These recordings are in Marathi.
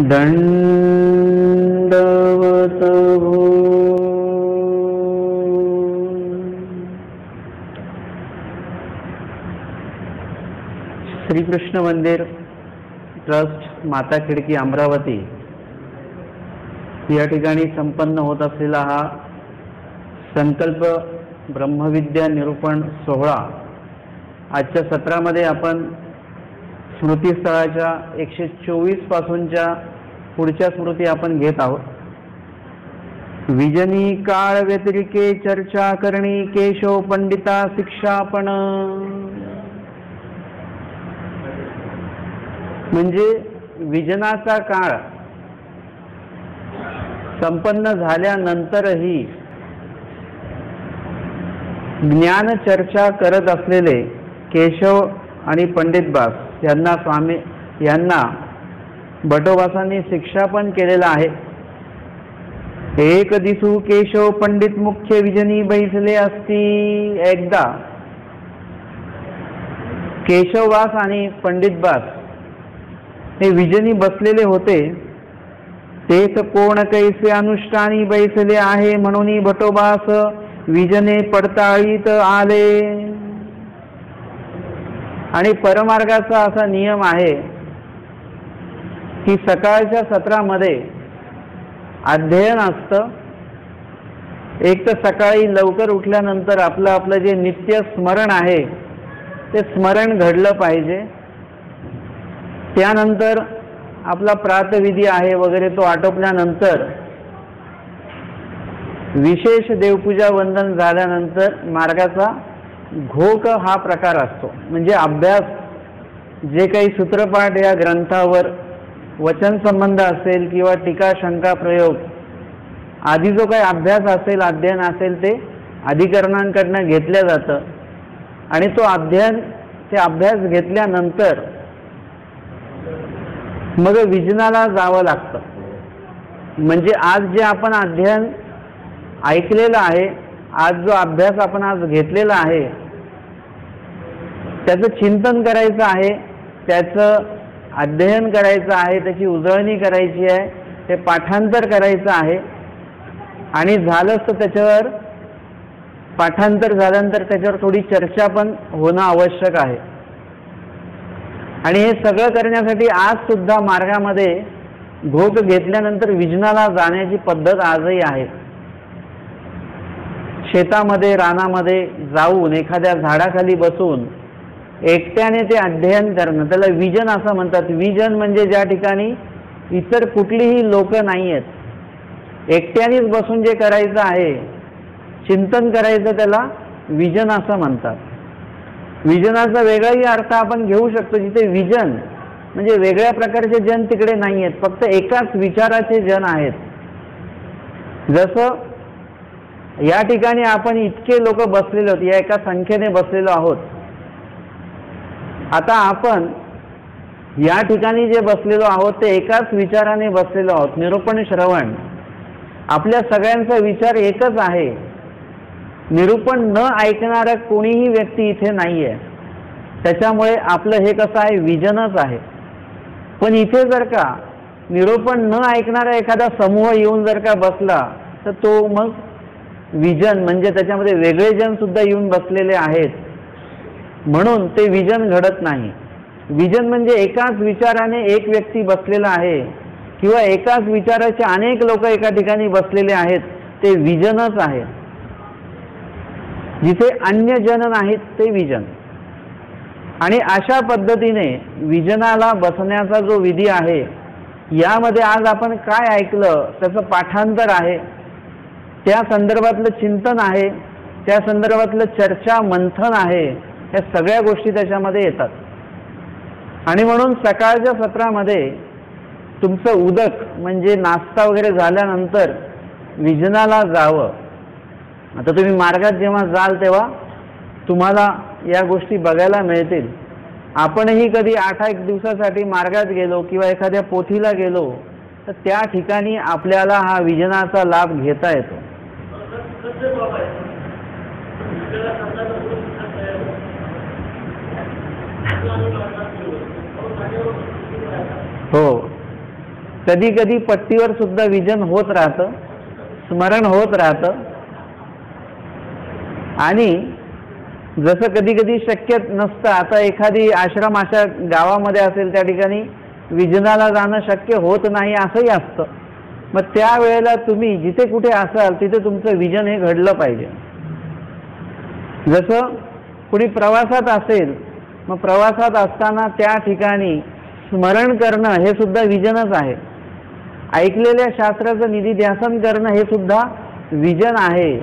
दंडवत भो। श्रीकृष्ण मंदिर ट्रस्ट माता खिडकी अमरावती या ठिकाणी संपन्न होत असलेला हा संकल्प ब्रह्मविद्या निरूपण सोहळा आजच्या सत्रामध्ये आपण स्मृतीस्थळाच्या 124 पासूनच्या पुढच्या स्मृती आपण घेत आहोत। विजनी काळ व्यतिरिके चर्चा करणी केशव पंडिता शिक्षापण। म्हणजे विजनाचा काळ संपन्न झाल्यानंतरही ज्ञान चर्चा करत असलेले केशव आणि पंडित बास यांना भटोबासांनी शिक्षापन केलेलं आहे। एक दिसू केशव पंडित मुख्य विजनी बैसले असती। एकदा केशववास आणि पंडितबास हे विजनी बसलेले होते। तेच कोण कैसे अनुष्ठानी बैसले आहे म्हणून भटोबास विजने पडताळीत आले। आणि परमार्गाचा असा नियम आहे की सकाळच्या सत्रामध्ये अध्ययन असतं। एक तर सकाळी लवकर उठल्यानंतर आपलं जे नित्य स्मरण आहे ते स्मरण घडलं पाहिजे। त्यानंतर आपला प्रातःविधी आहे वगैरे तो आटोपल्यानंतर विशेष देवपूजा वंदन झाल्यानंतर मार्गाचा घोक हा प्रकार असतो। म्हणजे अभ्यास जे काही सूत्रपाठ या ग्रंथावर वचन संबंध असेल किंवा टीका शंका प्रयोग आदी जो काही अभ्यास असेल अध्ययन असेल ते अधिकरणांकडनं घेतलं जातं। आणि तो अभ्यास घेतल्यानंतर मग विजनाला जावं लागतं। म्हणजे आज जे आपण अध्ययन ऐकलेलं आहे, आज जो अभ्यास आपण आज घेतलेला आहे त्याचं चिंतन करायचं आहे, त्याचं अध्ययन करायचं आहे, त्याची उजळणी करायची आहे, ते पाठांतर करायचं आहे। आणि झालंच तर त्याच्यावर पाठांतर झाल्यानंतर त्याच्यावर थोडी चर्चा पण होणं आवश्यक आहे। आणि हे सगळं करण्यासाठी आज सुद्धा मार्गामध्ये घोक घेतल्यानंतर विजनाला जाण्याची पद्धत आजही आहे। शेतामध्ये रानामध्ये जाऊन एखाद्या झाडाखाली बसून एकट्याने ते अध्ययन करणं त्याला विजन असं म्हणतात। विजन म्हणजे ज्या ठिकाणी इतर कुठलीही लोक नाही आहेत, एकट्यानेच बसून जे करायचं आहे चिंतन करायचं त्याला विजन असं म्हणतात। विजनाचा वेगळाही अर्थ आपण घेऊ शकतो, जिथे विजन म्हणजे वेगळ्या प्रकारचे जन तिकडे नाही आहेत, फक्त एकाच विचाराचे जन आहेत। जसं या ठिकाणी आपण इतके लोक बसलेलो आहोत, या एका संख्येने बसलेलो आहोत। आता आपण या ठिकाणी जे बसलेलो आहोत ते एकाच विचाराने बसलेलो आहोत। निरूपण श्रवण आपल्या सगळ्यांचा विचार एकच आहे। निरूपण न ऐकणारा कोणीही व्यक्ती इथे नाहीये, त्याच्यामुळे आपलं हे कसं आहे विजनच आहे। पण इथे जर का निरूपण न ऐकणारा एखादा समूह येऊन जर का बसला तर तो मग विजन म्हणजे त्याच्यामध्ये वेगळे जन सुद्धा येऊन बसलेले आहेत, म्हणून ते विजन घडत नाही। विजन म्हणजे एकाच विचाराने एक व्यक्ती बसलेला आहे किंवा एकाच विचाराचे अनेक लोक एका ठिकाणी बसलेले आहेत, ते विजनच आहे। जिथे अन्य जन नाहीत ते विजन। आणि अशा पद्धतीने विजनाला बसण्याचा जो विधी आहे यामध्ये आज आपण काय ऐकलं त्याचं पाठांतर आहे, त्या संदर्भातलं चिंतन आहे, त्या संदर्भातलं चर्चा मंथन आहे, या सगळ्या गोष्टी त्याच्यामध्ये येतात। आणि म्हणून सकाळच्या सत्रामध्ये तुमचं उदक म्हणजे नाश्ता वगैरे झाल्यानंतर विजनाला जावं। आता तुम्ही मार्गात जेव्हा जाल तेव्हा तुम्हाला या गोष्टी बघायला मिळतील। आपणही कधी 8 दिवसासाठी मार्गात गेलो किंवा एखाद्या पोथीला गेलो तर त्या ठिकाणी आपल्याला हा विजनाचा लाभ घेता येतो। हो, कधी कधी पट्टीवर सुद्धा विजन होत राहतं, स्मरण होत राहतं. आणि जसं कधी कधी शक्य नसतं, आता एखादी आश्रम अशा गावामध्ये असेल त्या ठिकाणी विजनाला जाणं शक्य होत नाही असंही असतं. मग त्यावेळेला तुम्ही जिथे कुठे असाल तिथे तुमचं विजन हे घडलं पाहिजे. जसं कुणी प्रवासात असेल, मग प्रवासात असताना त्या ठिकाणी स्मरण करणं हे सुद्धा विजनच आहे. ऐकलेल्या शास्त्राचं निधिध्यासन करणं हे सुद्धा विजन आहे.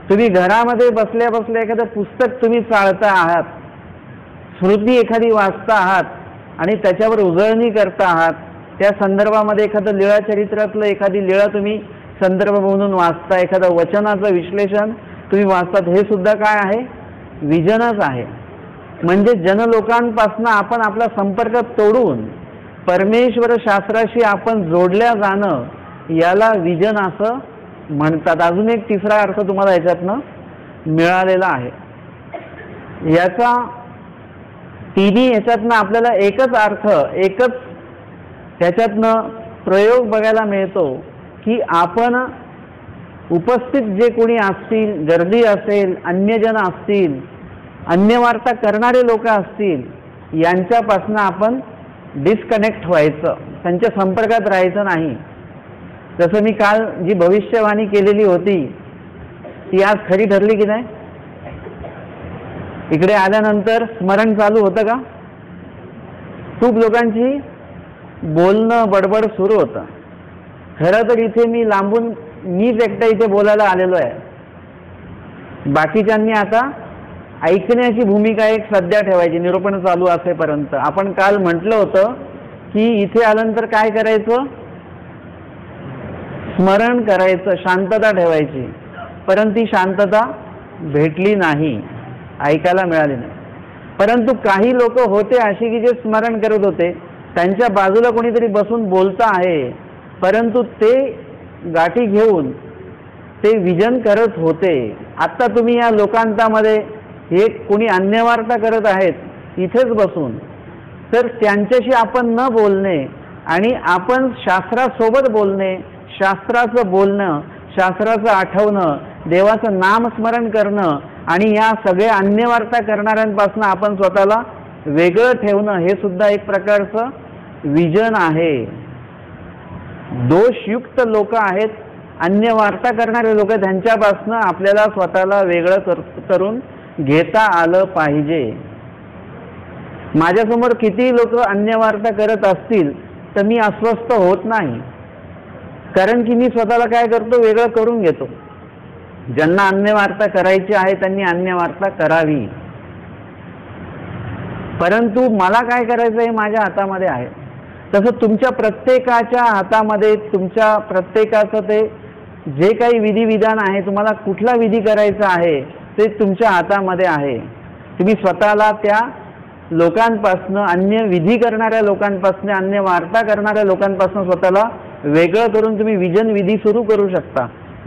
तुम्ही घरामध्ये बसल्या बसल्या एखादं पुस्तक तुम्ही चाळता आहात, स्मृती एखादी वाचता आहात आणि त्याच्यावर उजळणी करता आहात, त्या संदर्भामध्ये एखादं लीळा चरित्रातलं एखादी लीळा तुम्ही संदर्भ म्हणून वाचता, एखादं वचनाचं विश्लेषण तुम्ही वाचतात, हे सुद्धा काय आहे? विजनच आहे. म्हणजे जनलोकांपासून आपण आपला संपर्क तोडून परमेश्वर शास्त्राशी आपण जोडल्या जाणं, याला विजन असं म्हणतात. अजून एक तिसरा अर्थ तुम्हाला याच्यातनं मिळालेला आहे. याचा तिन्ही याच्यातनं आपल्याला एकच अर्थ, एकच त्याच्यातनं प्रयोग बघायला मिळतो की आपण उपस्थित जे कोणी असतील, गर्दी असेल, अन्यजन असतील, अन्य वार्ता करणारे लोक असतील, यांच्यापासून आपण डिस्कनेक्ट व्हायचं, त्यांच्या संपर्कात राहायचं नाही. जसं मी काल जी भविष्यवाणी केलेली होती ती आज खरी ठरली की नाही? इकडे आल्यानंतर स्मरण चालू होतं का? खूप लोकांची बोलणं बडबड सुरू होतं. खरं तर इथे मी लांबून मीच एकटा इथे बोलायला आलेलो आहे. बाकीच्यांनी आता ऐकण्याची भूमिका एक सध्या ठेवायची, निरूपण चालू असेपर्यंत. आपण काल म्हटलं होतं की इथे आल्यानंतर काय करायचं? स्मरण करायचं, शांतता ठेवायची. परंतु ती शांतता भेटली नाही, ऐकायला मिळाली नाही. परंतु काही लोक होते अशी की जे स्मरण करत होते, त्यांच्या बाजूला कोणीतरी बसून बोलता आहे, परंतु ते गाठी घेऊन ते विजन करत होते. आता तुम्ही या लोकांतामध्ये हे कोणी अन्यवार्ता करत आहेत इथेच बसून, तर त्यांच्याशी आपण न बोलणे आणि आपण शास्त्रासोबत बोलणे, शास्त्राचं बोलणं, शास्त्राचं आठवणं, देवाचं नामस्मरण करणं आणि या सगळ्या अन्यवार्ता करणाऱ्यांपासून आपण स्वतःला वेगळं ठेवणं, हे सुद्धा एक प्रकारचं विजन आहे. दोषयुक्त लोक आहेत, अन्य वार्ता करणारे लोक, त्यांच्यापासून आपल्याला स्वतःला वेगळं करून घेता आलं पाहिजे. माझ्यासमोर किती लोक अन्य वार्ता करत असतील तर मी अस्वस्थ होत नाही, कारण की मी स्वतःला काय करतो? वेगळं करून घेतो. ज्यांना अन्य वार्ता करायची आहे त्यांनी अन्य वार्ता करावी, परंतु मला काय करायचं हे माझ्या हातामध्ये आहे. तसं तुमच्या प्रत्येकाच्या हातामध्ये, तुमच्या प्रत्येकाचं ते जे काही विधिविधान आहे, तुम्हाला कुठला विधी करायचा आहे ते तुमच्या हातामध्ये आहे. तुम्ही स्वतःला त्या लोकांपासून, अन्य विधी करणाऱ्या लोकांपासून, अन्य वार्ता करणाऱ्या लोकांपासून स्वतःला वेगळं करून तुम्ही विजन विधी सुरू करू शकता.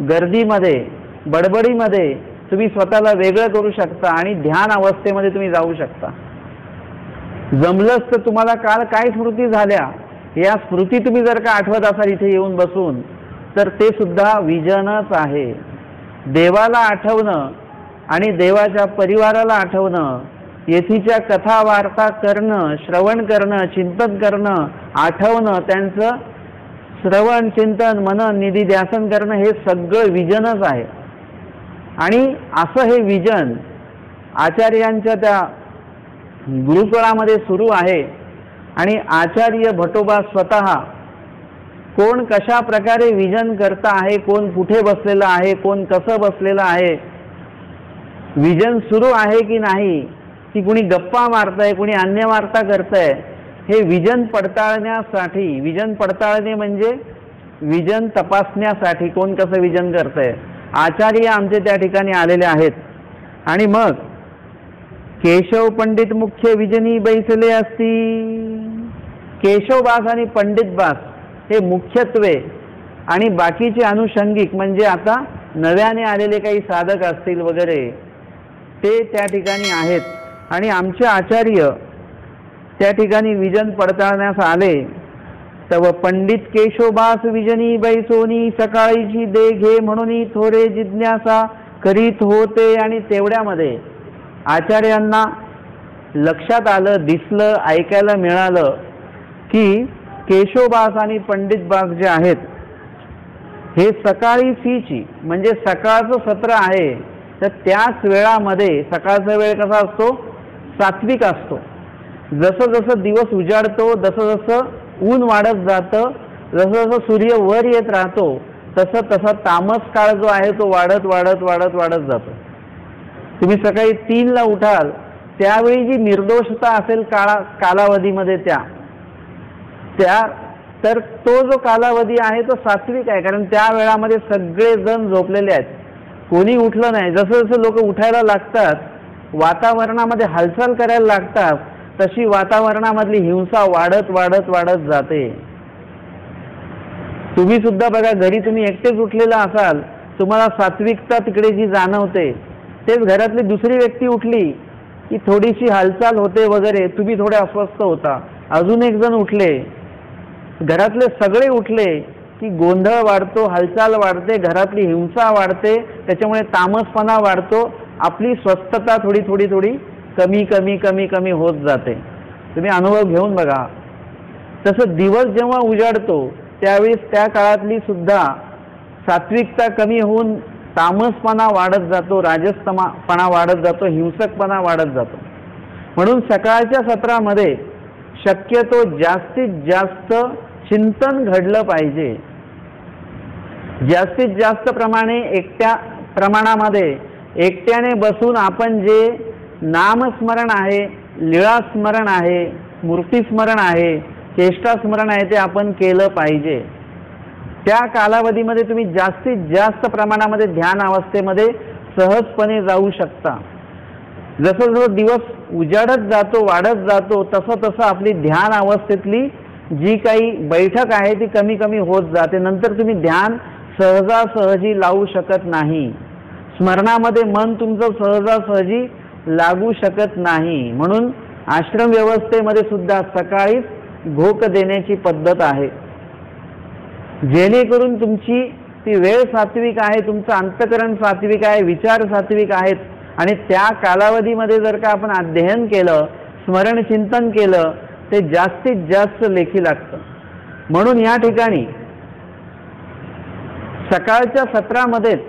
गर्दीमध्ये, बडबडीमध्ये तुम्ही स्वतःला वेगळं करू शकता आणि ध्यान अवस्थेमध्ये तुम्ही जाऊ शकता. जमलंच तर तुम्हाला काल काय स्मृती झाल्या, या स्मृती तुम्ही जर का आठवत असाल इथे येऊन बसून, तर ते सुद्धा विजनच आहे. देवाला आठवणं आणि देवाच्या परिवाराला आठवणं, येथीच्या कथा वार्ता करणं, श्रवण करणं, चिंतन करणं, आठवणं, त्यांचं श्रवण, चिंतन, मनन, निधिध्यासन करणं, हे सगळं विजनच आहे. आणि असं हे विजन आचार्यांच्या त्या गुरुकुळामध्ये सुरू आहे. आणि आचार्य भटोबा स्वतः कोण कशा प्रकारे विजन करता आहे, कोण कुठे बसलेला आहे, कोण कसं बसलेलं आहे, विजन सुरू आहे की नाही, की कुणी गप्पा मारतंय, कुणी अन्य वार्ता करतंय, हे विजन पडताळण्यासाठी, विजन पडताळणे म्हणजे विजन तपासण्यासाठी कोण कसं विजन करतंय, आचार्य आमचे त्या ठिकाणी आलेले आहेत. आणि मग केशव पंडित मुख्य विजनी बैसले असती. केशवबास आणि पंडितबास हे मुख्यत्वे आणि बाकीचे अनुषंगिक म्हणजे आता नव्याने आलेले काही साधक असतील वगैरे ते त्या ठिकाणी आहेत. आणि आमचे आचार्य त्या ठिकाणी विजन पडताळण्यास आले. तव पंडित केशोबास विजनी बैसोनी सकाळीची दे घे म्हणून थोरे जिज्ञासा करीत होते. आणि तेवढ्यामध्ये आचार्यांना लक्षात आलं, दिसलं, ऐकायला मिळालं की केशोबास आणि पंडितबास जे आहेत हे सकाळी सीची म्हणजे सकाळचं सत्र आहे, तर त्याच वेळामध्ये सकाळचा वेळ कसा असतो, सात्विक असतो. जसं जसं दिवस उजाडतो, जसं जसं ऊन वाढत जातं, जसं जसं सूर्य वर येत राहतो, तसं तसं तामस काळ जो आहे तो वाढत वाढत वाढत वाढत जातो. तुम्ही सकाळी 3ला उठाल त्यावेळी जी निर्दोषता असेल कालावधीमध्ये त्या तर तो जो कालावधी आहे तो सात्विक आहे, कारण त्या वेळामध्ये सगळे जण झोपलेले आहेत, कोणी उठलं नाही. जसं जसं लोक उठायला लागतात, वातावरणामध्ये हालचाल करायला लागतात, तशी वातावरणामधली हिंसा वाढत वाढत वाढत जाते. तुम्ही सुद्धा बघा, घरी तुम्ही एकटेच उठलेला असाल, तुम्हाला सात्विकता तिकडे जी जाणवते, तेच घरातली दुसरी व्यक्ती उठली की थोडीशी हालचाल होते वगैरे, तुम्ही थोडे अस्वस्थ होता. अजून एक जण उठले, घरातले सगळे उठले की गोंधळ वाढतो, हालचाल वाढते, घरातली हिंसा वाढते, त्याच्यामुळे तामसपणा वाढतो, आपली स्वस्थता थोडी थोडी थोडी कमी कमी कमी कमी होत जाते. तुम्ही अनुभव घेऊन बघा. तसं दिवस जेव्हा उजाडतो त्यावेळेस त्या काळातली सुद्धा सात्विकता कमी होऊन तामसपणा वाढत जातो, राजसपणा वाढत जातो, हिंसकपणा वाढत जातो. म्हणून सकाळच्या सत्रामध्ये शक्यतो जास्तीत जास्त चिंतन घडलं पाहिजे. जास्तीत जास्त प्रमाणामध्ये एकट्याने बसून आपण जे नामस्मरण आहे, लीळास्मरण आहे, मूर्तीस्मरण आहे, चेष्टास्मरण आहे ते आपण केलं पाहिजे. त्या कालावधीमध्ये तुम्ही जास्तीत जास्त प्रमाणामध्ये ध्यान अवस्थेमध्ये सहजपणे जाऊ शकता. जसं जसं दिवस उजाडत जातो, वाढत जातो, तसं तसं आपली ध्यान अवस्थेतली जी काही बैठक आहे ती कमी कमी होत जाते. नंतर तुम्ही ध्यान सहजासहजी लावू शकत नाही, स्मरणामध्ये मन तुमचं सहजासहजी लागू शकत नाही. म्हणून आश्रम व्यवस्थेमध्ये सुद्धा सकाळीच घोक देण्याची पद्धत आहे, जेणेकरून तुमची ती वेळ सात्विक आहे, तुमचं अंतकरण सात्विक आहे, विचार सात्विक आहेत. आणि त्या कालावधीमध्ये जर का आपण अध्ययन केलं, स्मरण चिंतन केलं, ते जास्तीत जास्त लेखी लागतं. म्हणून या ठिकाणी सकाळच्या सत्रामध्येच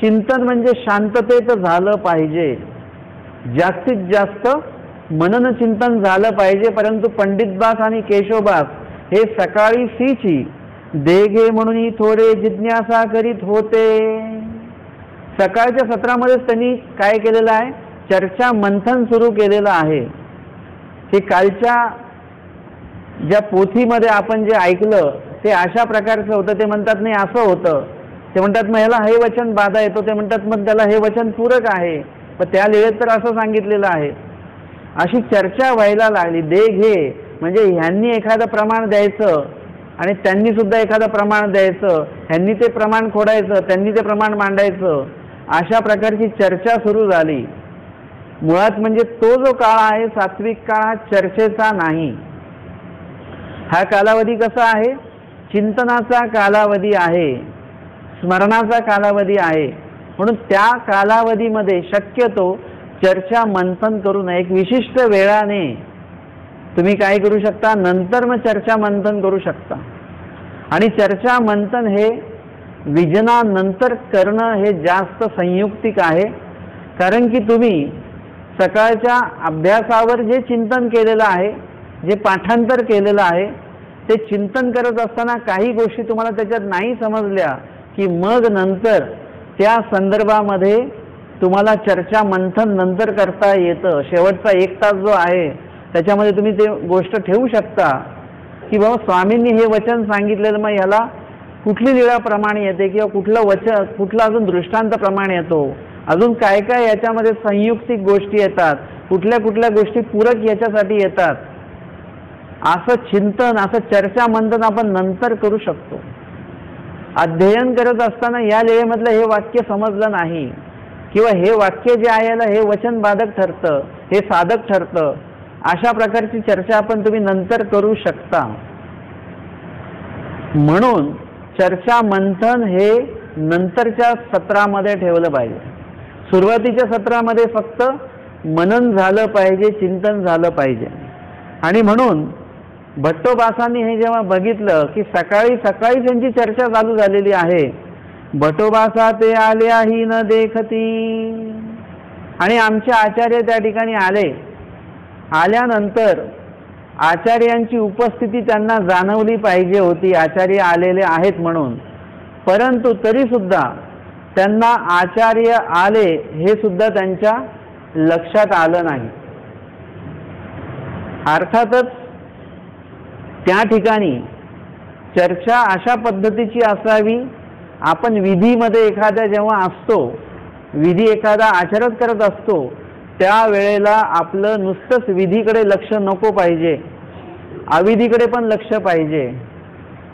चिंतन म्हणजे शांततेत झालं पाहिजे, जास्तीत जास्त मनन चिंतन झालं पाहिजे. परंतु पंडितबास आणि केशवबास हे सकाळी सीची देघे म्हणून थोडे जिज्ञासा करीत होते. सकाळच्या सत्रामध्येच त्यांनी काय केलेलं आहे, चर्चा मंथन सुरू केलेलं आहे. हे कालच्या ज्या पोथीमध्ये आपण जे ऐकलं ते अशा प्रकारचं होतं. ते म्हणतात नाही असं होतं, ते म्हणतात मग ह्याला हे वचन बाधा येतो, ते म्हणतात मग त्याला हे वचन पूरक आहे, पण त्या लिळेत तर असं सांगितलेलं आहे. अशी चर्चा व्हायला लागली. दे घे म्हणजे ह्यांनी एखादं प्रमाण द्यायचं आणि त्यांनी सुद्धा एखादं प्रमाण द्यायचं, ह्यांनी ते प्रमाण खोडायचं, त्यांनी ते प्रमाण मांडायचं, अशा प्रकारची चर्चा सुरू झाली. मुळात म्हणजे तो जो काळ आहे सात्विक काळ हा चर्चेचा नाही. हा कालावधी कसा आहे, चिंतनाचा कालावधी आहे, स्मरणाचा कालावधी आहे. म्हणून त्या कालावधीमध्ये शक्यतो चर्चा मंथन करू नये. एक विशिष्ट वेळाने तुम्ही काय करू शकता, नंतर मग चर्चा मंथन करू शकता. आणि चर्चा मंथन हे विजनानंतर करणं हे जास्त संयुक्तिक आहे. कारण की तुम्ही सकाळच्या अभ्यासावर जे चिंतन केलेलं आहे, जे पाठांतर केलेलं आहे, ते चिंतन करत असताना काही गोष्टी तुम्हाला त्याच्यात नाही समजल्या की मग नंतर त्या संदर्भामध्ये तुम्हाला चर्चा मंथन नंतर करता येतं. शेवटचा 1 तास जो आहे त्याच्यामध्ये तुम्ही ते गोष्ट ठेवू शकता की बाबा स्वामींनी हे वचन सांगितलेलं, मग ह्याला कुठली लीळा प्रमाणे येते किंवा कुठलं वचन, कुठला अजून दृष्टांत प्रमाण येतो, अजून काय काय याच्यामध्ये संयुक्तिक गोष्टी येतात, कुठल्या कुठल्या गोष्टी पूरक याच्यासाठी येतात. असं चिंतन, असं चर्चा मंथन आपण नंतर करू शकतो. अध्ययन करत असताना या लीळेमधलं हे वाक्य समजलं नाही किंवा हे वाक्य जे आहे याला हे वचन बाधक ठरतं, हे साधक ठरतं, अशा प्रकारची चर्चा आपण तुम्ही नंतर करू शकता. म्हणून चर्चा मंथन हे नंतरच्या सत्रामध्ये ठेवलं पाहिजे. सुरुवातीच्या सत्रामध्ये फक्त मनन झालं पाहिजे, चिंतन झालं पाहिजे. आणि म्हणून भट्टोबासांनी हे जेव्हा बघितलं की सकाळी सकाळी त्यांची चर्चा चालू झालेली आहे, भट्टोबासा ते आल्या ही न देखती, आणि आमचे आचार्य त्या ठिकाणी आले. आल्यानंतर आचार्यांची उपस्थिती त्यांना जाणवली पाहिजे होती, आचार्य आलेले आहेत म्हणून. परंतु तरी सुद्धा त्यांना आचार्य आले हे सुद्धा त्यांच्या लक्षात आलं नाही. अर्थातच त्या ठिकाणी चर्चा अशा पद्धतीची असावी, आपण विधीमध्ये एखाद्या जेव्हा असतो, विधी एखादा आचरण करत असतो, त्यावेळेला आपलं नुसतंच विधीकडे लक्ष नको पाहिजे, अविधीकडे पण लक्ष पाहिजे.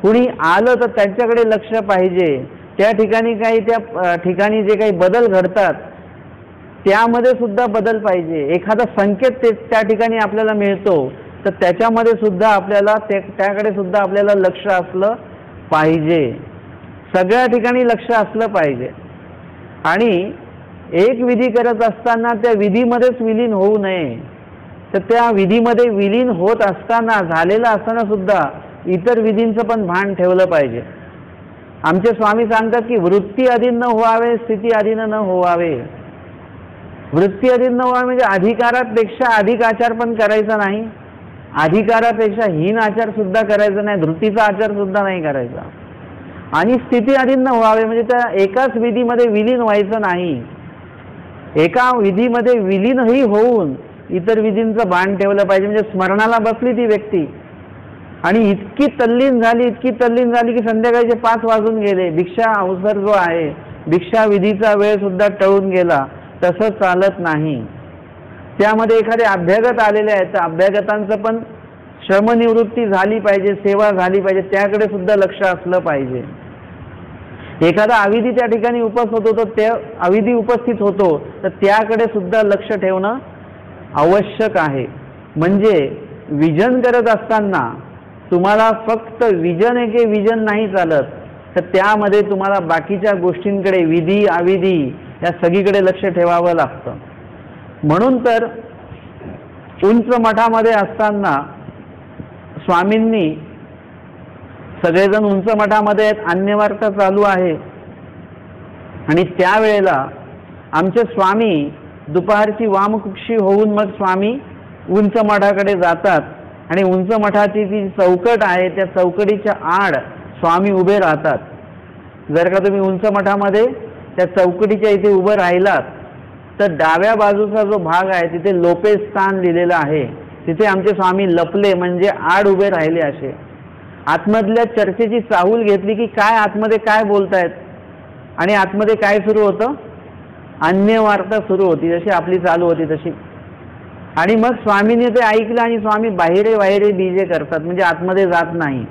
कुणी आलं तर त्यांच्याकडे लक्ष पाहिजे. त्या ठिकाणी काही त्या ठिकाणी जे काही बदल घडतात त्यामध्ये सुद्धा बदल पाहिजे. एखादा संकेत त्या ठिकाणी आपल्याला मिळतो तर त्याच्यामध्ये सुद्धा आपल्याला त्याकडे सुद्धा आपल्याला लक्ष असलं पाहिजे. सगळ्या ठिकाणी लक्ष असलं पाहिजे. आणि एक विधी करत असताना त्या विधीमध्येच विलीन होऊ नये, तर त्या विधीमध्ये विलीन होत असताना, झालेला असताना सुद्धा इतर विधींचं पण भान ठेवलं पाहिजे. आमचे स्वामी सांगतात की वृत्ती अधीन न व्हावे, स्थिती अधीन न व्हावे. वृत्ती अधीन न व्हावे म्हणजे अधिकारापेक्षा अधिक आचार पण करायचा नाही, अधिकारापेक्षा हीन आचार सुद्धा करायचा नाही, धृतीचा आचार सुद्धा नाही करायचा. आणि स्थिती अधीन न व्हावे म्हणजे त्या एकाच विधीमध्ये विलीन व्हायचं नाही, एका विधीमध्ये विलीनही होऊन इतर विधींचं भान ठेवलं पाहिजे. म्हणजे स्मरणाला बसली ती व्यक्ती आणि इतकी तल्लीन झाली की संध्याकाळचे 5 वाजून गेले, भिक्षा अवसर जो आहे, भिक्षा विधीचा वेळ सुद्धा टळून गेला. तसं चालत नाही. त्यामध्ये एखादे अभ्यागत आलेले आहेत तर अभ्यागतांचं पण श्रमनिवृत्ती झाली पाहिजे, सेवा झाली पाहिजे, त्याकडे सुद्धा लक्ष असलं पाहिजे. एखादा अविधी त्या ठिकाणी उपस्थित होतो, त्या अविधी उपस्थित होतो तर त्याकडे सुद्धा लक्ष ठेवणं आवश्यक आहे. म्हणजे विजन करत असताना तुम्हाला फक्त विजन एके विजन नाही चालत, तर त्यामध्ये तुम्हाला बाकीच्या गोष्टींकडे, विधी अविधी या सगळीकडे लक्ष ठेवावं लागतं. म्हणून तर उंच मठामध्ये असताना स्वामींनी, सगळेजण उंच मठामध्ये आहेत, अन्यवार्ता चालू आहे, आणि त्यावेळेला आमचे स्वामी दुपारची वामकुक्षी होऊन मग स्वामी उंच मठाकडे जातात. आणि उंच मठाची जी चौकट आहे त्या चौकटीच्या आड स्वामी उभे राहतात. जर का तुम्ही उंच मठामध्ये त्या चौकटीच्या इथे उभं राहिलात तर डाव्या बाजूचा जो भाग आहे तिथे लोपे स्थान लिहिलेलं आहे, तिथे आमचे स्वामी लपले म्हणजे आड उभे राहिले असे. आतमधल्या चर्चेची चाहूल घेतली की काय आतमध्ये काय बोलतायत, आणि आतमध्ये काय सुरू होतं, अन्य वार्ता सुरू होती, जशी आपली चालू होती तशी. आणि मग स्वामींनी ते ऐकलं आणि स्वामी बाहेर बीजे करतात, म्हणजे आतमध्ये जात नाही.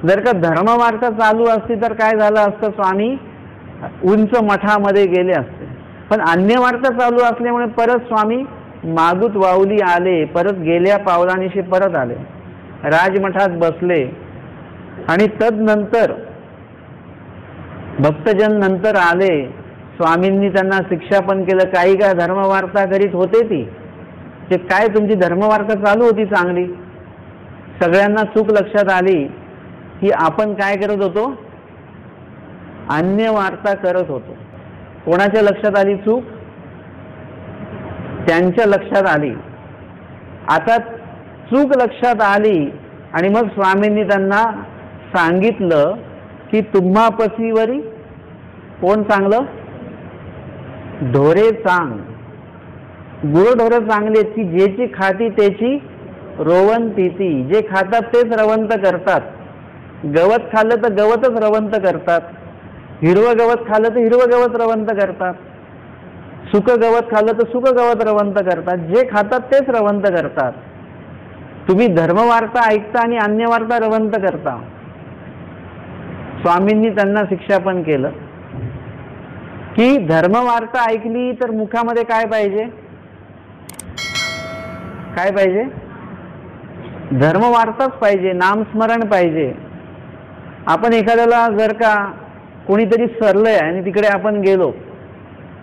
जर का धर्मवार्ता चालू असती तर काय झालं असतं, स्वामी उंच मठामध्ये गेले असते. पण अन्य वार्ता चालू असल्यामुळे परत स्वामी मागूत वावली आले, परत गेल्या पावलानिशी परत आले, राजमठात बसले. आणि तदनंतर भक्तजन नंतर आले, स्वामींनी त्यांना शिक्षा पण केलं. काही काय धर्मवार्ता करीत होते ती, ते काय तुमची धर्मवार्ता चालू होती चांगली, सगळ्यांना चूक लक्षात आली की आपण काय करत होतो, अन्य वार्ता करत होतो. कोणाच्या लक्षात आली चूक, त्यांच्या लक्षात आली. आता चूक लक्षात आली आणि मग स्वामींनी त्यांना सांगितलं की तुम्हापसीवरी कोण चांगलं, ढोरे चांग, गुरढोरं चांगली आहेत की ज्याची खाती त्याची रोवण पिती. जे खातात तेच रवंत करतात. गवत खाल्लं तर गवतच रवंत करतात, हिरवं गवत खाल्लं तर हिरवं गवत रवंत करतात, सुक गवत खाल्लं तर सुक गवत रवंत करतात. जे खातात तेच रवंत करतात. तुम्ही धर्मवार्ता ऐकता आणि अन्य वार्ता रवंत करता. स्वामींनी त्यांना शिक्षा पण केलं की धर्मवार्ता ऐकली तर मुखामध्ये काय पाहिजे, काय पाहिजे, धर्मवार्ताच पाहिजे, नामस्मरण पाहिजे. आपण एखाद्याला जर का कोणीतरी सरलंय आणि तिकडे आपण गेलो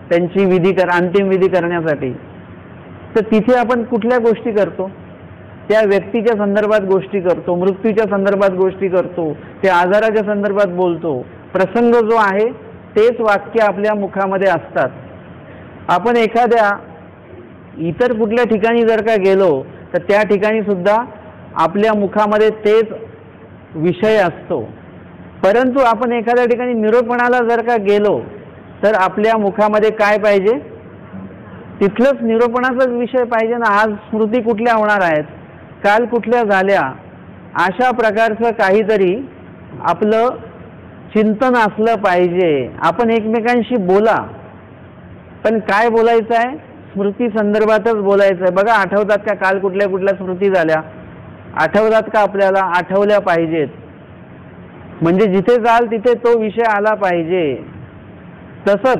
त्यांची अंतिम विधी करण्यासाठी, तर तिथे आपण कुठल्या गोष्टी करतो? त्या व्यक्तीच्या संदर्भात गोष्टी करतो, मृत्यूच्या संदर्भात गोष्टी करतो, त्या आजाराच्या संदर्भात बोलतो. प्रसंग जो आहे तेच वाक्य आपल्या मुखामध्ये असतात. आपण एखाद्या इतर कुठल्या ठिकाणी जर का गेलो तर त्या ठिकाणी सुद्धा आपल्या मुखामध्ये तेच विषय असतो. परंतु आपण एखाद्या ठिकाणी निरूपणाला जर का गेलो तर आपल्या मुखामध्ये काय पाहिजे? तिथलंच निरूपणाचाच विषय पाहिजे ना. आज स्मृती कुठल्या होणार आहेत, काल कुठल्या झाल्या, अशा प्रकारचं काहीतरी आपलं चिंतन असलं पाहिजे. आपण एकमेकांशी बोला, पण काय बोलायचं आहे? स्मृती संदर्भातच बोलायचं आहे. बघा, आठवतात का काल कुठल्या कुठल्या स्मृती झाल्या? आठवतात का? आपल्याला आठवल्या पाहिजेत. म्हणजे जिथे जाल तिथे तो विषय आला पाहिजे. तसंच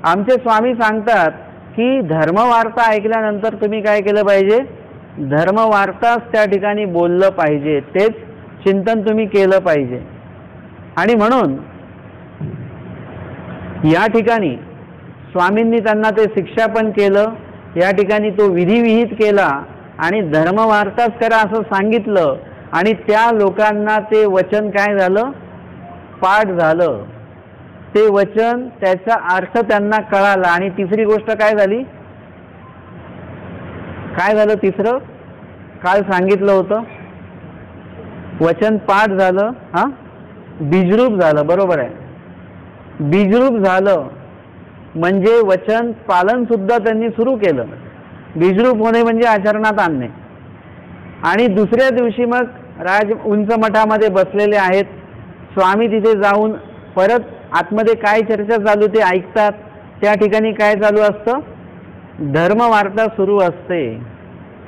आमचे स्वामी सांगतात की धर्मवार्ता ऐकल्यानंतर तुम्ही काय केलं पाहिजे? धर्मवार्ताच त्या ठिकाणी बोललं पाहिजे, तेच चिंतन तुम्ही केलं पाहिजे. आणि म्हणून या ठिकाणी स्वामींनी त्यांना ते शिक्षा पण केलं, या ठिकाणी तो विधी विहित केला आणि धर्मवार्ताच करा असं सांगितलं. आणि त्या लोकांना ते वचन काय झालं? पाठ झालं. ते वचन, त्याचा अर्थ त्यांना कळाला. आणि तिसरी गोष्ट काय झाली? काय झालं तिसरं? काल सांगितलं होतं, वचन पाठ झालं, बीजरूप झालं. बरोबर आहे, बीजरूप झालं. म्हणजे वचन पालन सुद्धा त्यांनी सुरू केलं. बीजरूप होणे म्हणजे आचरणात आणणे. आणि दुसऱ्या दिवशी मग उंच मठामध्ये बसलेले आहेत स्वामी. तिथे जाऊन परत आतमध्ये काय चर्चा चालू ते ऐकतात. त्या ठिकाणी काय चालू असतं? धर्मवार्ता सुरू असते.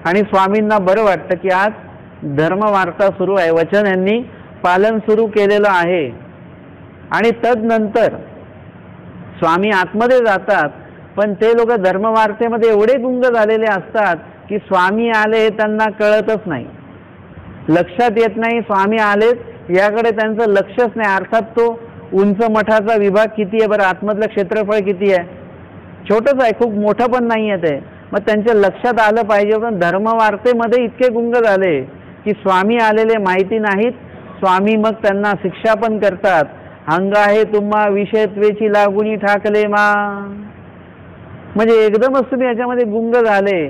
आणि स्वामींना बरं वाटतं की आज धर्मवार्ता सुरू आहे, वचन यांनी पालन सुरू केलेलं आहे. आणि तदनंतर स्वामी आतमध्ये जातात, पण ते लोक धर्मवार्तेमध्ये एवढे गुंग झालेले असतात की स्वामी आले हे त्यांना कळतच नाही, लक्षात येत नाही स्वामी आलेत, याकडे त्यांचं लक्षच नाही. अर्थात तो उंच मठाचा विभाग किती आहे बरं? आतमधलं क्षेत्रफळ किती आहे? छोटंच आहे, खूप मोठं पण नाही आहे ते. मग त्यांच्या लक्षात आलं पाहिजे. पण धर्मवार्तेमध्ये इतके गुंग झाले की स्वामी आलेले माहिती नाहीत. स्वामी मग त्यांना शिक्षा पण करतात. हंगा हे तुम्हा विषयत्वेची लागुनी ठाकले मा. म्हणजे एकदमच तुम्ही याच्यामध्ये गुंग झाले.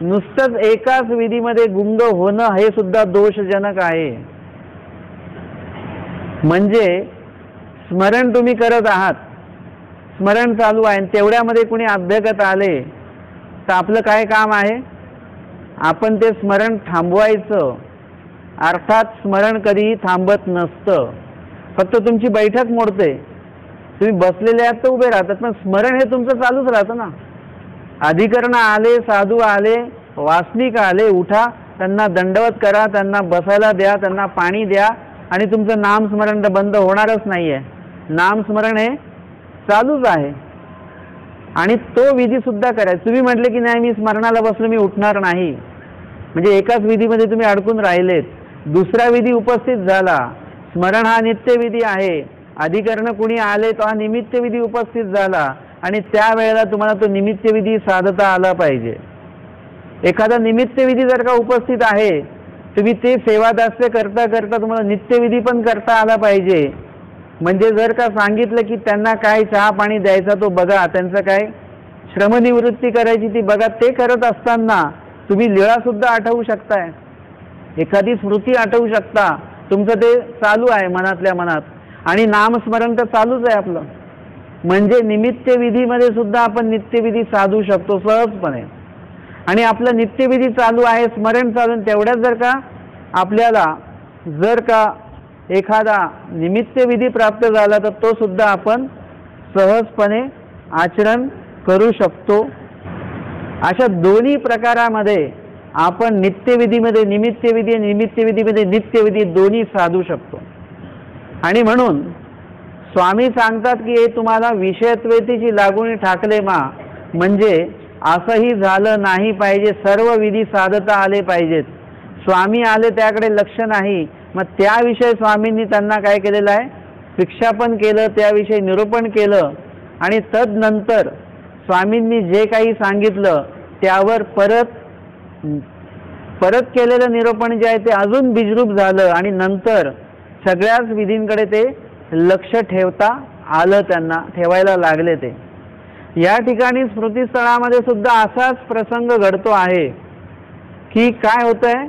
नुसतंच एकाच विधीमध्ये गुंग होणं हे सुद्धा दोषजनक आहे. म्हणजे स्मरण तुम्ही करत आहात, स्मरण चालू आहे, तेवढ्यामध्ये कुणी अभ्यगत आले तर आपलं काय काम आहे? आपण ते स्मरण थांबवायचं. अर्थात स्मरण कधीही थांबत नसतं, फक्त तुमची बैठक मोडते. तुम्ही बसलेले आहात तर उभे राहतात, पण स्मरण हे तुमचं चालूच राहतं ना. अधिकरण आले, साधू आले, वासनिक आले, उठा, त्यांना दंडवत करा, त्यांना बसायला द्या, त्यांना पाणी द्या, आणि तुमचं नामस्मरण तर बंद होणारच नाही आहे. नामस्मरण हे चालूच आहे. आणि तो विधी सुद्धा करायचा. तुम्ही म्हटले की नाही मी स्मरणाला बसलो, मी उठणार नाही, म्हणजे एकाच विधीमध्ये तुम्ही अडकून राहिलेत. दुसरा विधी उपस्थित झाला. स्मरण हा नित्यविधी आहे. अधिकरण कुणी आले तो हा निमित्तविधी उपस्थित झाला, आणि त्यावेळेला तुम्हाला तो निमित्तविधी साधता आला पाहिजे. एखादा निमित्तविधी जर का उपस्थित आहे, तुम्ही ते सेवादास्य करता करता तुम्हाला नित्यविधी पण करता आला पाहिजे. म्हणजे जर का सांगितलं की त्यांना काय चहा पाणी द्यायचा तो बघा, त्यांचं काय श्रमनिवृत्ती करायची ती बघा, ते करत असताना तुम्ही लीळा सुद्धा आठवू शकताय, एखादी स्मृती आठवू शकता. तुमचं ते चालू आहे मनातल्या मनात. आणि नामस्मरण तर चालूच आहे आपलं. म्हणजे निमित्तविधीमध्ये सुद्धा आपण नित्यविधी साधू शकतो सहजपणे. आणि आपलं नित्यविधी चालू आहे, स्मरण चालून तेवढ्यात जर का आपल्याला जर का एखादा निमित्तविधी प्राप्त झाला तर तो सुद्धा आपण सहजपणे आचरण करू शकतो. अशा दोन्ही प्रकारामध्ये आपण नित्यविधीमध्ये निमित्तविधी, निमित्तविधीमध्ये नित्यविधी दोन्ही साधू शकतो. आणि म्हणून स्वामी सांगतात की हे तुम्हाला विषयत्वेतीची लागुनी ठाकले मा. म्हणजे असंही झालं नाही पाहिजे, सर्व विधी साधता आले पाहिजेत. स्वामी आले त्याकडे लक्ष नाही, मग त्याविषयी स्वामींनी त्यांना काय केलेलं आहे, शिक्षापन केलं, त्याविषयी निरूपण केलं. आणि तदनंतर स्वामींनी जे काही सांगितलं त्यावर परत केलेलं निरूपण जे आहे ते अजून बीजरूप झालं. आणि नंतर सगळ्याच विधींकडे ते लक्ष ठेवता आलं, त्यांना ठेवायला लागले ते. या ठिकाणी स्मृतीस्थळामध्ये सुद्धा असाच प्रसंग घडतो आहे की काय होतंय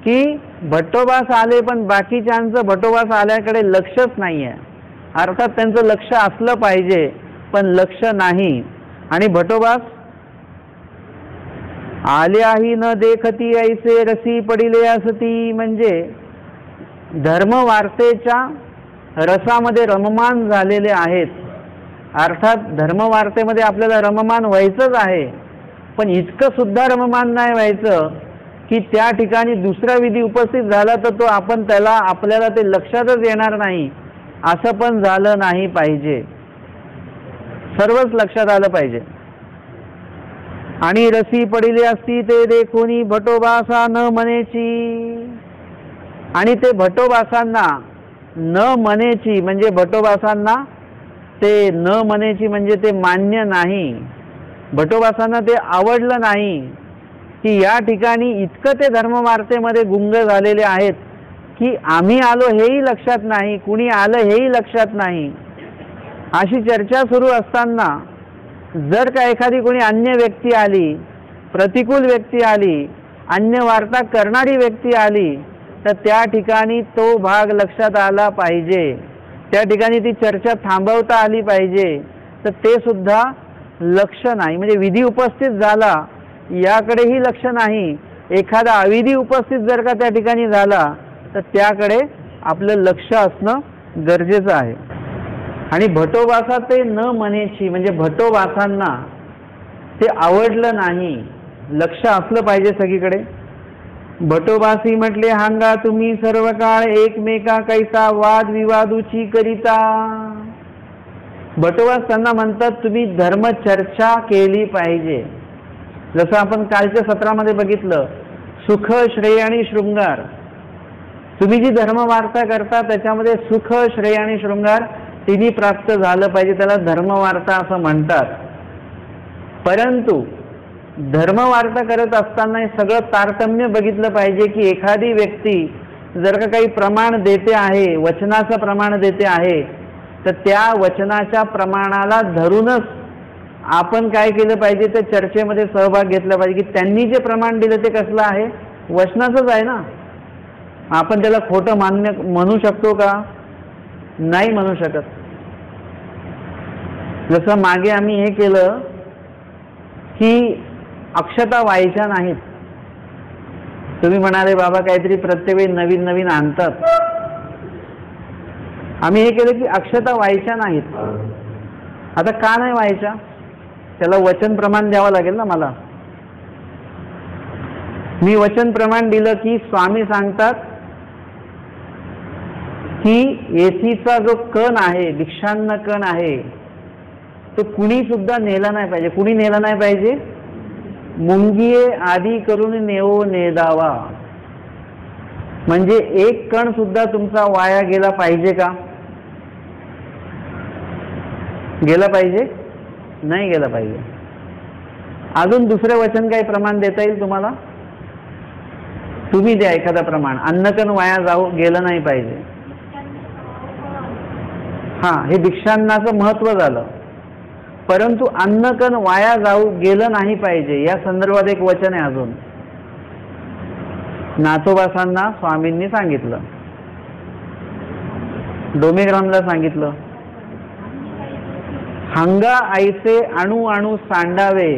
की भट्टोबास आले पण बाकीच्यांचं भट्टोबास आल्याकडे लक्षच नाही आहे. अर्थात त्यांचं लक्ष असलं पाहिजे पण लक्ष नाही. आणि भट्टोबास आल्याही न देखती ऐसे रसी पडिले असती, म्हणजे धर्मवार्तेच्या रसामध्ये रममान झालेले आहेत. अर्थात धर्मवार्तेमध्ये आपल्याला रममान व्हायचंच आहे, पण इतकं सुद्धा रममान नाही व्हायचं की त्या ठिकाणी दुसरा विधी उपस्थित झाला तर तो आपल्याला ते लक्षातच येणार नाही, असं पण झालं नाही पाहिजे. सर्वच लक्षात आलं पाहिजे. आणि रसी पडिले असती ते देखोनी भटोबासा न मनेची, आणि ते भटोबासांना न मनेची म्हणजे भटोबासांना ते न मनेची म्हणजे ते मान्य नाही, भटोबासांना ते आवडलं नाही की या ठिकाणी इतकं ते धर्मवार्तेमध्ये गुंग झालेले आहेत की आम्ही आलो हेही लक्षात नाही, कुणी आलं हेही लक्षात नाही. अशी चर्चा सुरू असताना जर का एखादी कोणी अन्य व्यक्ती आली, प्रतिकूल व्यक्ती आली, अन्य वार्ता करणारी व्यक्ती आली तर त्या ठिकाणी तो भाग लक्षात आला पाहिजे, त्या ठिकाणी ती चर्चा थांबवता आली पाहिजे. तर ते सुद्धा लक्ष नाही, म्हणजे विधी उपस्थित झाला याकडेही लक्ष नाही. एखादा अविधी उपस्थित जर का त्या ठिकाणी झाला तर त्याकडे आपलं लक्ष असणं गरजेचं आहे. आणि भटोबासा ते न मनेची म्हणजे भटोबासांना ते आवडलं नाही, लक्ष असलं पाहिजे सगळीकडे. भटोबासी म्हटले हांगा तुम्ही सर्व काळ एकमेका कैसा वाद विवादूची करिता. भटोबास त्यांना म्हणतात तुम्ही धर्मचर्चा केली पाहिजे. जसं आपण कालच्या सत्रामध्ये बघितलं, सुख श्रेय आणि शृंगार. तुम्ही जी धर्मवार्ता करता त्याच्यामध्ये सुख श्रेय आणि शृंगार तिन्ही प्राप्त झालं पाहिजे, त्याला धर्मवार्ता असं म्हणतात. परंतु धर्मवार्ता करत असताना हे सगळं तारतम्य बघितलं पाहिजे की एखादी व्यक्ती जर का काही प्रमाण देते आहे, वचनाचं प्रमाण देते आहे, तर त्या वचनाच्या प्रमाणाला धरूनच आपण काय केलं पाहिजे, त्या चर्चेमध्ये सहभाग घेतला पाहिजे की त्यांनी जे प्रमाण दिलं ते कसलं आहे, वचनाचंच आहे ना. आपण त्याला खोटं म्हणू शकतो का? नाही म्हणू शकत. जसं मागे आम्ही हे केलं की अक्षता व्हायच्या नाहीत. तुम्ही म्हणाले बाबा काहीतरी प्रत्येक वेळी नवीन नवीन आणतात. आम्ही हे केलं की अक्षता व्हायच्या नाहीत. आता का नाही व्हायच्या? त्याला वचन प्रमाण द्यावं लागेल ना मला. मी वचन प्रमाण दिलं की स्वामी सांगतात की येथीचा जो कण आहे, दीक्षान्न कण आहे, तो कुणी सुद्धा नेला नाही पाहिजे. कुणी नेला नाही पाहिजे? मुंगिये आदी करून नेओ नेदावा. म्हणजे एक कण सुद्धा तुमचा वाया गेला पाहिजे का? गेला पाहिजे? नाही गेला पाहिजे. अजून दुसरे वचन काही प्रमाण देता येईल तुम्हाला? तुम्ही द्या एखादा प्रमाण. अन्नकण वाया गेलं नाही पाहिजे. हा, हे दीक्षान्नाचं महत्व झालं. परंतु अन्नकण वाया गेलं नाही पाहिजे या संदर्भात एक वचन आहे अजून. नाथोबासांना स्वामींनी सांगितलं, डोमेग्रामला सांगितलं, हंगा ऐसे अणू अणू सांडावे.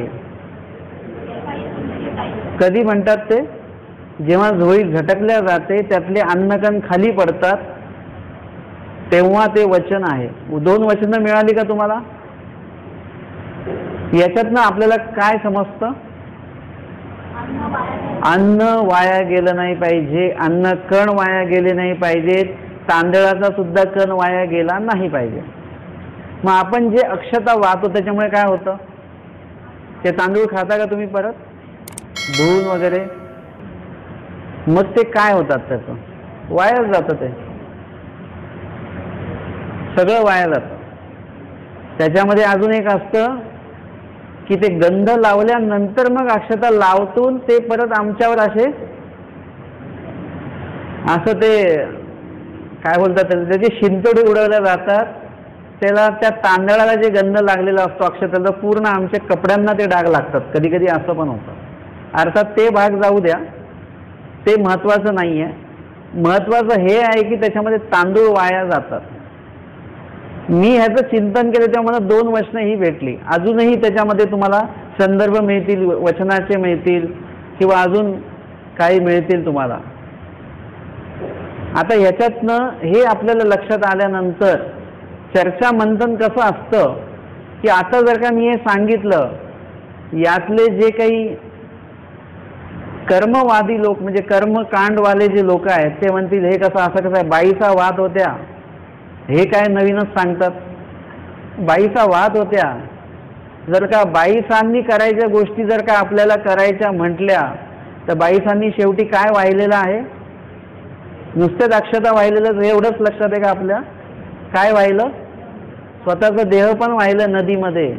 कधी म्हणतात ते? जेव्हा झोळी झटकल्या जाते त्यातले अन्नकण खाली पडतात तेव्हा ते वचन आहे. दोन वचनं मिळाली का तुम्हाला? याच्यातनं आपल्याला काय समजतं? अन्न वाया गेलं नाही पाहिजे, अन्न कण वाया गेले नाही पाहिजेत, तांदळाचा सुद्धा कण वाया गेला नाही पाहिजे. मग आपण जे अक्षता वाहतो त्याच्यामुळे काय होतं? ते तांदूळ खाता का तुम्ही परत धुवून वगैरे? मग ते काय होतात त्याचं? वायाच जातं, ते सगळं वाया जातं. त्याच्यामध्ये अजून एक असतं की ते गंध लावल्यानंतर मग अक्षता लावतून ते परत आमच्यावर असं ते काय बोलतात, त्याचे शिंतोडे उडवल्या जातात. त्याला त्या तांदळाला जे गंध लागलेला असतो अक्षताचा, पूर्ण आमच्या कपड्यांना ते डाग लागतात. कधी कधी असं पण होतं. अर्थात ते भाग जाऊ द्या, ते महत्वाचं नाही आहे. महत्वाचं हे आहे की त्याच्यामध्ये तांदूळ वाया जातात. मी ह्याचं चिंतन केलं तेव्हा मला 2 वचनं ही भेटली. अजूनही त्याच्यामध्ये तुम्हाला संदर्भ मिळतील, वचनाचे मिळतील किंवा अजून काही मिळतील तुम्हाला. आता ह्याच्यातनं हे आपल्याला लक्षात आल्यानंतर चर्चा मंथन कसं असतं की आता जर का मी हे सांगितलं, यातले जे काही कर्मवादी लोक म्हणजे कर्मकांडवाले जे लोक आहेत ते म्हणतील हे कसं असं कसं आहे, बाईचा वाद होत्या, हे काय नवीनच सांगतात. बाईचा वाद होत्या, जर का बाईसांनी करायच्या गोष्टी जर का आपल्याला करायच्या म्हटल्या तर बाईसांनी शेवटी काय वाहिलेलं आहे, नुसतेच अक्षता वाहिलेलं एवढंच लक्षात आहे का आपल्या? काय वाहिलं? स्वतःचा देह पण वाहिलं नदीमध्ये.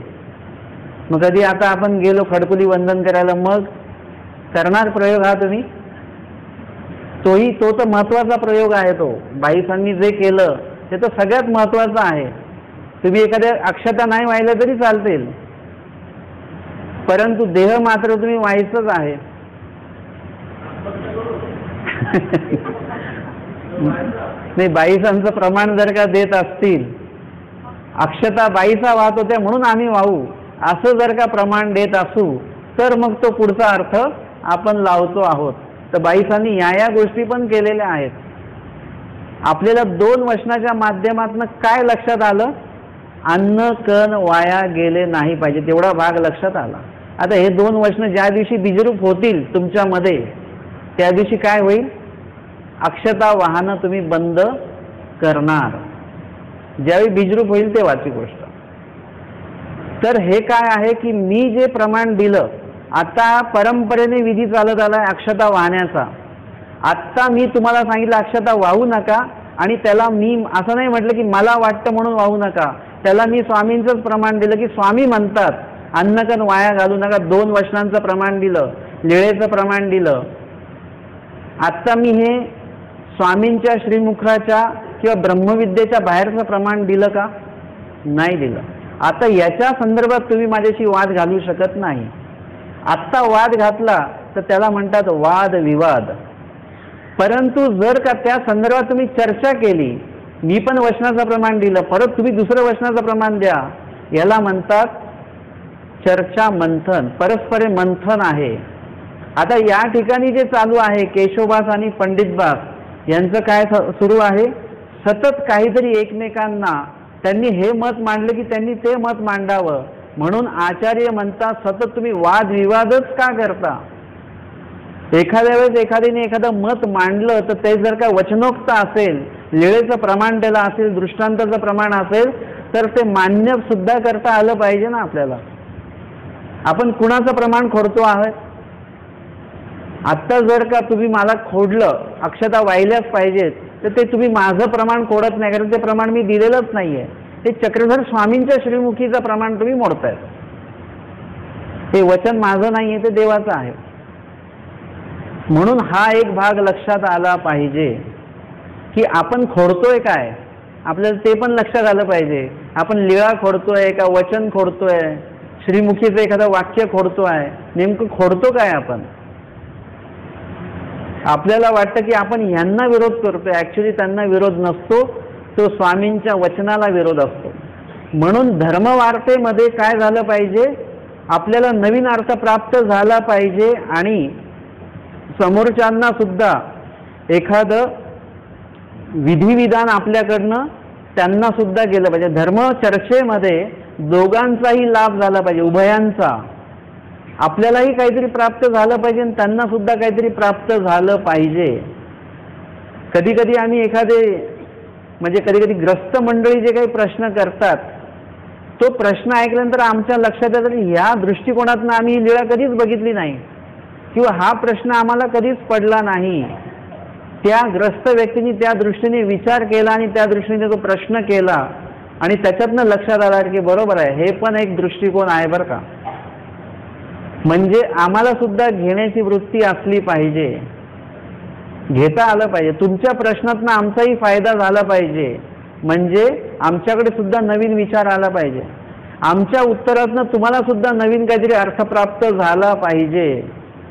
मग कधी आता आपण गेलो खडकुली वंदन करायला, मग करणार प्रयोग हा तुम्ही? तो तर महत्वाचा प्रयोग आहे. तो बाईसांनी जे केलं ते तर सगळ्यात महत्वाचं आहे. तुम्ही एखाद्या अक्षता नाही वाहिलं तरी चालतील, परंतु देह मात्र तुम्ही व्हायचंच आहे. नाही, बाईसांचं प्रमाण जर का देत असतील, अक्षता बाईचा वाहत होत्या म्हणून आम्ही वाहू असं जर का प्रमाण देत असू तर मग तो पुढचा अर्थ आपण लावतो आहोत. तर बाईसांनी या गोष्टी पण केलेल्या आहेत. आपल्याला 2 वचनाच्या माध्यमातून काय लक्षात आलं? अन्न कण वाया गेले नाही पाहिजे, तेवढा भाग लक्षात आला. आता हे 2 वचनं ज्या दिवशी बीजरूप होतील तुमच्यामध्ये, त्या दिवशी काय होईल? अक्षता वाहनं तुम्ही बंद करणार. ज्यावेळी बीजरूप होईल तेव्हाची गोष्ट. तर हे काय आहे की मी जे प्रमाण दिलं, आता परंपरेने विधी चालत आलाय अक्षता वाहण्याचा. आत्ता मी तुम्हाला सांगितलं अक्षता वाहू नका, आणि त्याला मी असं नाही म्हटलं की मला वाटतं म्हणून वाहू नका. त्याला मी स्वामींचंच प्रमाण दिलं की स्वामी म्हणतात अन्नकण वाया घालू नका. 2 वचनांचं प्रमाण दिलं, लिळेचं प्रमाण दिलं. आत्ता मी हे स्वामींच्या श्रीमुखाच्या किंवा ब्रह्मविद्येच्या बाहेरचं प्रमाण दिलं का? नाही दिलं. आता याच्या संदर्भात तुम्ही माझ्याशी वाद घालू शकत नाही. आत्ता वाद घातला तर त्याला म्हणतात वाद विवाद. परंतु जर का त्या संदर्भात तुम्ही चर्चा केली, मी पण वचनाचं प्रमाण दिलं, परत तुम्ही दुसरं वचनाचं प्रमाण द्या, याला म्हणतात चर्चा मंथन, परस्पर मंथन आहे. आता या ठिकाणी जे चालू आहे, केशवभास आणि पंडितभास यांचं काय सुरू आहे? सतत काहीतरी एकमेकांना, त्यांनी हे मत मांडलं की त्यांनी ते मत मांडावं म्हणून आचार्य म्हणतात सतत तुम्ही वादविवादच का करता? एखाद्या वेळेस एखाद्याने एखादं मत मांडलं तर ते जर का वचनोक्त असेल, लिळेचं प्रमाण त्याला असेल, दृष्टांताचं प्रमाण असेल, तर ते मान्य सुद्धा करता आलं पाहिजे ना आपल्याला. आपण कुणाचं प्रमाण खोडतो आहोत? आत्ता जर का तुम्ही मला खोडलं, अक्षता वाहिल्याच पाहिजेत, तर ते तुम्ही माझं प्रमाण खोडत नाही, कारण ते प्रमाण मी दिलेलंच नाहीये. ते चक्रधर स्वामींच्या श्रीमुखीचं प्रमाण तुम्ही मोडतायत. हे वचन माझं नाहीये, ते देवाचं आहे. म्हणून हा एक भाग लक्षात आला पाहिजे की आपण खोडतोय काय, आपल्याला ते पण लक्षात आलं पाहिजे. आपण लीळा खोडतोय का वचन खोडतोय, श्रीमुखीचं एखादं वाक्य खोडतोय, नेमकं खोडतो काय आपण? आपल्याला वाटतं की आपण यांना विरोध करतोय, ऍक्च्युली त्यांना विरोध नसतो, तो स्वामींच्या वचनाला विरोध असतो. म्हणून धर्मवार्तेमध्ये काय झालं पाहिजे, आपल्याला नवीन अर्थ प्राप्त झाला पाहिजे आणि समोरच्यांना सुद्धा एखादं विधिविधान आपल्याकडनं त्यांना सुद्धा गेलं पाहिजे. धर्म चर्चेमध्ये दोघांचाही लाभ झाला पाहिजे, उभयांचा. आपल्यालाही काहीतरी प्राप्त झालं पाहिजे आणि त्यांना सुद्धा काहीतरी प्राप्त झालं पाहिजे. कधी कधी आम्ही म्हणजे कधी कधी ग्रस्त मंडळी जे काही प्रश्न करतात, तो प्रश्न ऐकल्यानंतर आमच्या लक्षात येतं की ह्या दृष्टिकोनातून आम्ही ही लीळा कधीच बघितली नाही किंवा हा प्रश्न आम्हाला कधीच पडला नाही. त्या ग्रस्त व्यक्तीने त्या दृष्टीने विचार केला आणि त्या दृष्टीने तो प्रश्न केला आणि त्याच्यातनं लक्षात आला की बरोबर आहे, हे पण एक दृष्टिकोन आहे बरं का. म्हणजे आम्हाला सुद्धा घेण्याची वृत्ती असली पाहिजे, घेता आलं पाहिजे. तुमच्या प्रश्नातनं आमचाही फायदा झाला पाहिजे, म्हणजे आमच्याकडे सुद्धा नवीन विचार आला पाहिजे. आमच्या उत्तरातनं तुम्हाला सुद्धा नवीन काहीतरी अर्थ प्राप्त झाला पाहिजे.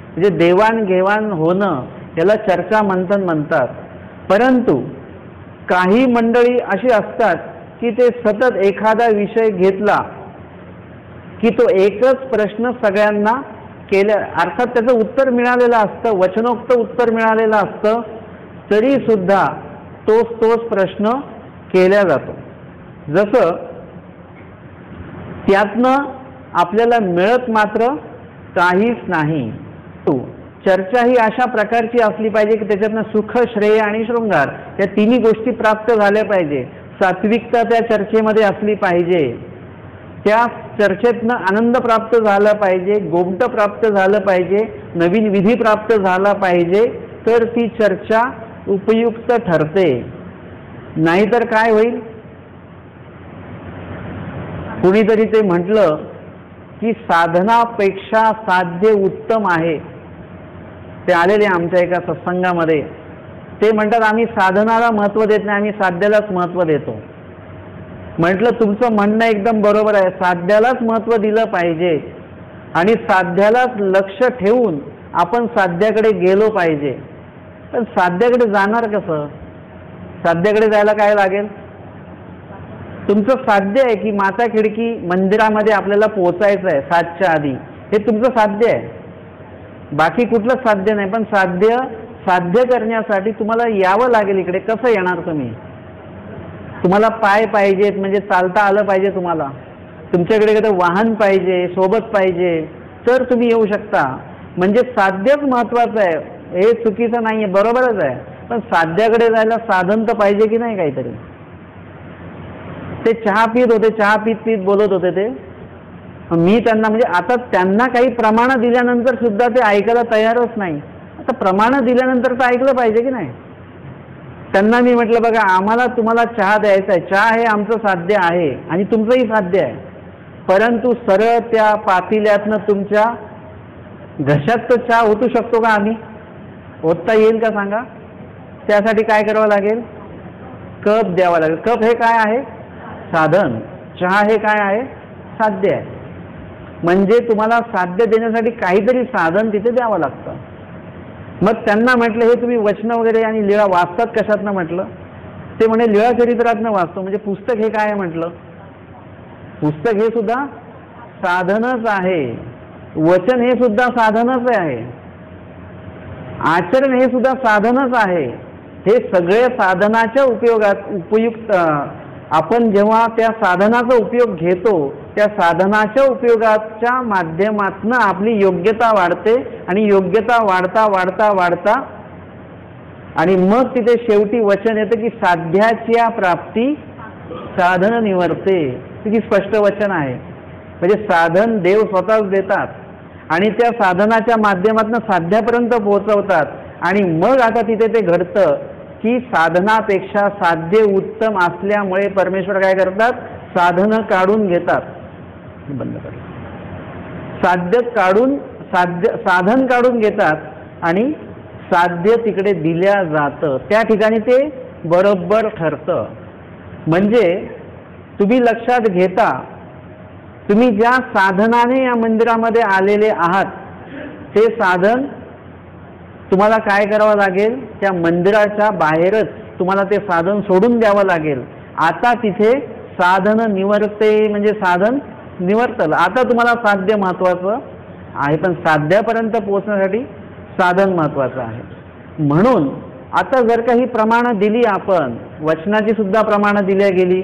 म्हणजे देवाणघेवाण होणं याला चर्चा मंथन म्हणतात. परंतु काही मंडळी अशी असतात की ते सतत एखादा विषय घेतला की तो एकच प्रश्न सगळ्यांना केल्या, अर्थात त्याचं उत्तर मिळालेलं असतं, वचनोक्त उत्तर मिळालेलं असतं, तरी सुद्धा तोच प्रश्न केला जातो. जसं त्यातनं आपल्याला मिळत मात्र काहीच नाही. चर्चा ही अशा प्रकारची असली पाहिजे की त्याच्यातनं सुख, श्रेय आणि शृंगार या तिन्ही गोष्टी प्राप्त झाल्या पाहिजे. सात्विकता त्या चर्चेमध्ये असली पाहिजे, त्या चर्चेतनं आनंद प्राप्त झाला पाहिजे, गोमट प्राप्त झालं पाहिजे, नवीन विधी प्राप्त झाला पाहिजे, तर ती चर्चा उपयुक्त ठरते. नाहीतर काय होईल, कुणीतरी ते म्हटलं की साधनापेक्षा साध्य उत्तम आहे. ते आलेले आमच्या एका सत्संगामध्ये, ते म्हणतात आम्ही साधनाला महत्त्व देत नाही, आम्ही साध्यालाच महत्त्व देतो. म्हटलं तुमचं म्हणणं एकदम बरोबर आहे, साध्यालाच महत्त्व दिलं पाहिजे आणि साध्यालाच लक्ष ठेवून आपण साध्याकडे गेलो पाहिजे. पण साध्याकडे जाणार कसं? साध्याकडे जायला काय लागेल? तुमचं साध्य आहे की माता खिडकी मंदिरामध्ये आपल्याला पोहोचायचं आहे 7च्या आधी, हे तुमचं साध्य आहे, बाकी कुठलं साध्य नाही. पण साध्य करण्यासाठी तुम्हाला यावं लागेल इकडे. कसं येणार तुम्ही? तुम्हाला पाय पाहिजेत, म्हणजे चालता आलं पाहिजे तुम्हाला, तुमच्याकडे काही वाहन पाहिजे, सोबत पाहिजे, तर तुम्ही येऊ शकता. म्हणजे साध्यच महत्वाचं आहे, हे चुकीचं नाही आहे, बरोबरच आहे. पण साध्याकडे जायला साधन तर पाहिजे की नाही काहीतरी. ते चहा पीत होते, चहा पीत बोलत होते ते. मी त्यांना, म्हणजे आता त्यांना काही प्रमाण दिल्यानंतर सुद्धा ते ऐकायला तयारच नाही. आता प्रमाण दिल्यानंतर तर ऐकलं पाहिजे की नाही. त्यांना मी म्हटलं बघा, आम्हाला तुम्हाला चहा द्यायचा आहे, चहा हे आमचं साध्य आहे आणि तुमचंही साध्य आहे, परंतु सरळ त्या पातेल्यातनं तुमच्या घशात तर चहा ओतू शकतो का आम्ही? ओतता येईल का सांगा? त्यासाठी काय करावं लागेल? कप द्यावा लागेल. कप हे काय आहे? साधन. चहा हे काय आहे? साध्य आहे. म्हणजे तुम्हाला साध्य देण्यासाठी काहीतरी साधन तिथे द्यावं लागतं. मग त्यांना म्हटलं हे तुम्ही वचन वगैरे आणि लीळा वाचतात कशातनं? म्हटलं ते म्हणे लीळा चरित्रातनं वाचतो. म्हणजे पुस्तक हे काय आहे? म्हटलं पुस्तक हे सुद्धा साधनच आहे, वचन हे सुद्धा साधनच आहे, आचरण हे सुद्धा साधनच आहे. हे सगळे साधनाच्या उपयुक्त आपण जेव्हा त्या साधनाचा उपयोग घेतो, त्या साधनाच्या उपयोगाच्या माध्यमातून आपली योग्यता वाढते आणि योग्यता वाढता वाढता वाढता आणि मग तिथे शेवटी वचन येतं की साध्याच्या प्राप्ती साधन निवर्ते. किती स्पष्ट वचन आहे. म्हणजे साधन देव स्वतःच देतात आणि त्या साधनाच्या माध्यमातून साध्यापर्यंत पोहोचवतात. आणि मग आता तिथे ते घडतं की साधनापेक्षा साध्य उत्तम असल्यामुळे परमेश्वर काय करतात? साधन काढून घेतात. बंद करतात. साधन काढून घेतात आणि साध्य तिकडे दिल्या जातं. त्या ठिकाणी ते बरोबर ठरतं. म्हणजे तुम्ही लक्षात घेता, तुम्ही ज्या साधनाने या मंदिरामध्ये आलेले आहात ते साधन तुम्हाला काय करावं लागेल? त्या मंदिराच्या बाहेरच तुम्हाला ते साधन सोडून द्यावं लागेल. आता तिथे साधन निवर्ते, म्हणजे साधन निवर्तलं. आता तुम्हाला साध्य महत्वाचं आहे, पण साध्यापर्यंत पोहोचण्यासाठी साधन महत्वाचं आहे. म्हणून आता जर काही प्रमाणं दिली आपण, वचनाची सुद्धा प्रमाणं दिल्या गेली,